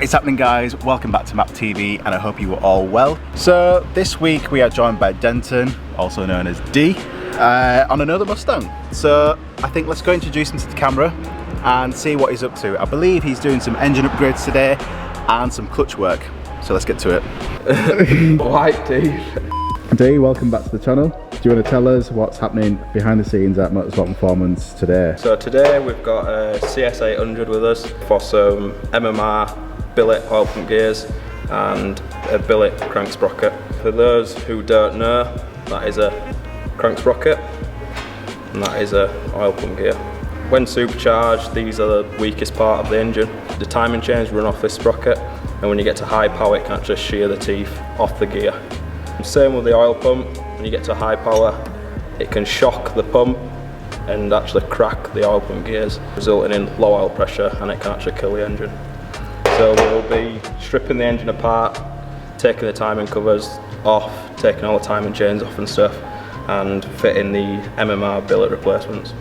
What is happening, guys? Welcome back to Map TV, and I hope you are all well. So this week we are joined by Denton, also known as D, on another Mustang. So I think let's go introduce him to the camera and see what he's up to. I believe he's doing some engine upgrades today and some clutch work. So let's get to it. White teeth. D, welcome back to the channel. Do you want to tell us what's happening behind the scenes at Motorsport Performance today? So today we've got a CS800 with us for some MMR billet oil pump gears and a billet crank sprocket. For those who don't know, that is a crank sprocket and that is a oil pump gear. When supercharged, these are the weakest part of the engine. The timing chains run off this sprocket, and when you get to high power it can actually shear the teeth off the gear. Same with the oil pump. When you get to high power, it can shock the pump and actually crack the oil pump gears, resulting in low oil pressure, and it can actually kill the engine. So we'll be stripping the engine apart, taking the timing covers off, taking all the timing chains off and stuff, and fitting the MMR billet replacements.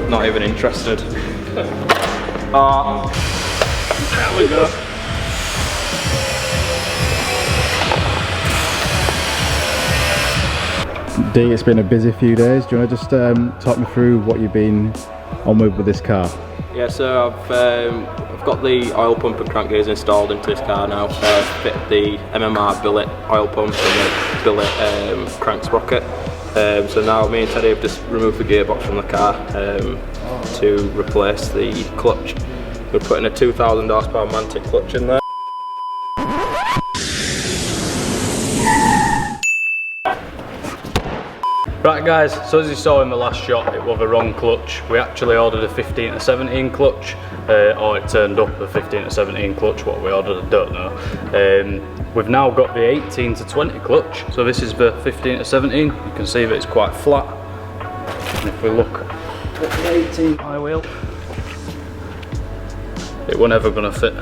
Not even interested. Oh, there we go. D, it's been a busy few days. Do you want to just talk me through what you've been on with this car? Yeah, so I've got the oil pump and crank gears installed into this car now. Fit the MMR billet oil pump and the billet crank sprocket. So now me and Teddy have just removed the gearbox from the car to replace the clutch. We're putting a 2000 horsepower Mantic clutch in there. Right guys, so as you saw in the last shot, it was the wrong clutch. We actually ordered a 15 to 17 clutch, or it turned up a 15 to 17 clutch, what we ordered I don't know. We've now got the 18 to 20 clutch, so this is the 15 to 17. You can see that it's quite flat. And if we look at the 18 high wheel, it was never going to fit.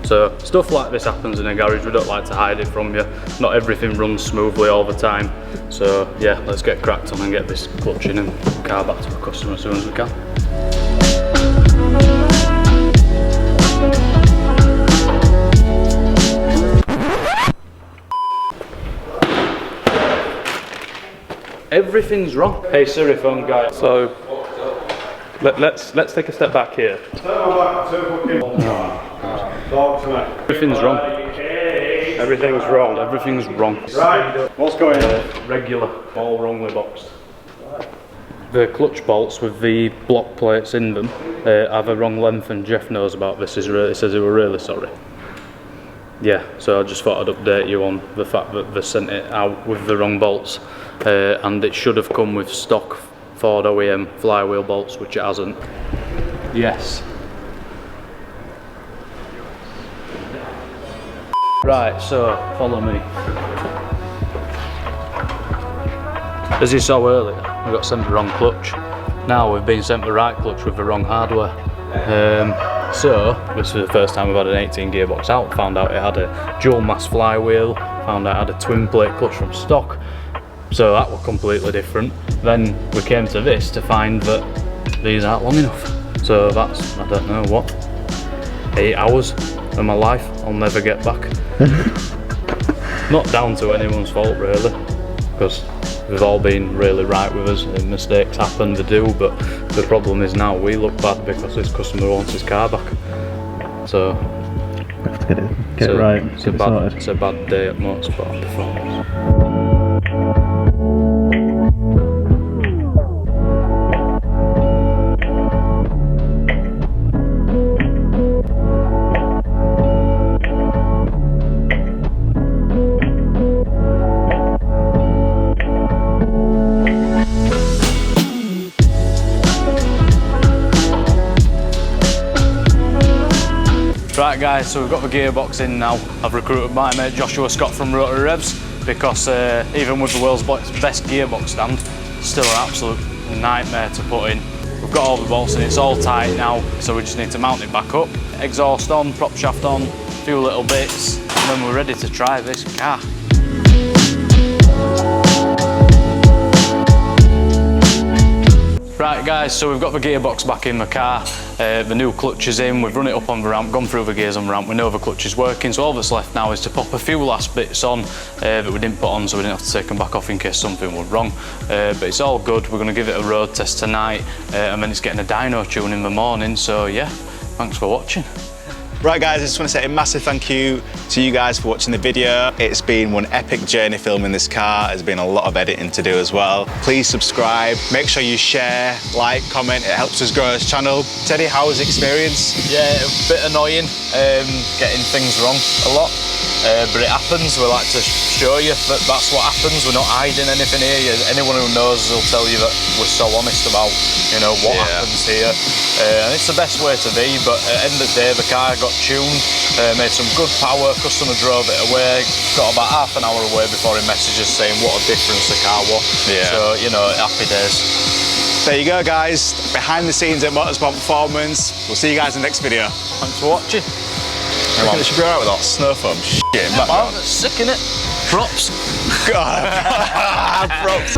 So So stuff like this happens in a garage, we don't like to hide it from you. Not everything runs smoothly all the time. So yeah, let's get cracked on and get this clutch in and car back to the customer as soon as we can. Everything's wrong. Hey Siri, phone guy. So let's take a step back here. Everything's wrong. Everything's wrong. Everything's wrong. Right. What's going on? Regular, all wrongly boxed. The clutch bolts with the block plates in them have a wrong length, and Jeff knows about this. He says he were really sorry. Yeah, so I just thought I'd update you on the fact that they sent it out with the wrong bolts, and it should have come with stock Ford OEM flywheel bolts, which it hasn't. Yes. Right, so follow me. As you saw earlier, we got sent the wrong clutch. Now we've been sent the right clutch with the wrong hardware. So this is the first time we've had an 18 gearbox out. Found out it had a dual mass flywheel, found out it had a twin plate clutch from stock, so that was completely different. Then we came to this to find that these aren't long enough. So that's, I don't know what, 8 hours of my life I'll never get back. Not down to anyone's fault really, because they've all been really right with us, and mistakes happen, they do, but the problem is now we look bad because this customer wants his car back. So We have to get it right, it's a bad day at Motorsport Performance. Right guys, so we've got the gearbox in now. I've recruited my mate Joshua Scott from Rotary Revs, because even with the world's best gearbox stand, it's still an absolute nightmare to put in. We've got all the bolts in, it's all tight now, so we just need to mount it back up. Exhaust on, prop shaft on, a few little bits, and then we're ready to try this car. Right guys, so we've got the gearbox back in the car, the new clutch is in, we've run it up on the ramp, gone through the gears on the ramp, we know the clutch is working, so all that's left now is to pop a few last bits on that we didn't put on, so we didn't have to take them back off in case something went wrong. But it's all good, we're going to give it a road test tonight, and then it's getting a dyno tune in the morning, so yeah, thanks for watching. Right guys, I just want to say a massive thank you to you guys for watching the video. It's been one epic journey filming this car. There's been a lot of editing to do as well. Please subscribe, make sure you share, like, comment, it helps us grow this channel. Teddy, how was the experience? Yeah, a bit annoying, getting things wrong a lot, but it happens. We like to show you that that's what happens. We're not hiding anything here. Anyone who knows will tell you that we're so honest about, you know, what happens here. And it's the best way to be, but at the end of the day, the car got tuned, made some good power, customer drove it away, got about half an hour away before he messaged us saying what a difference the car was. So, you know, happy days. There you go guys, behind the scenes at Motorsport Performance. We'll see you guys in the next video. Thanks for watching. I think it should be alright with that snow foam shit in the background. Sick, innit? Props. God, props.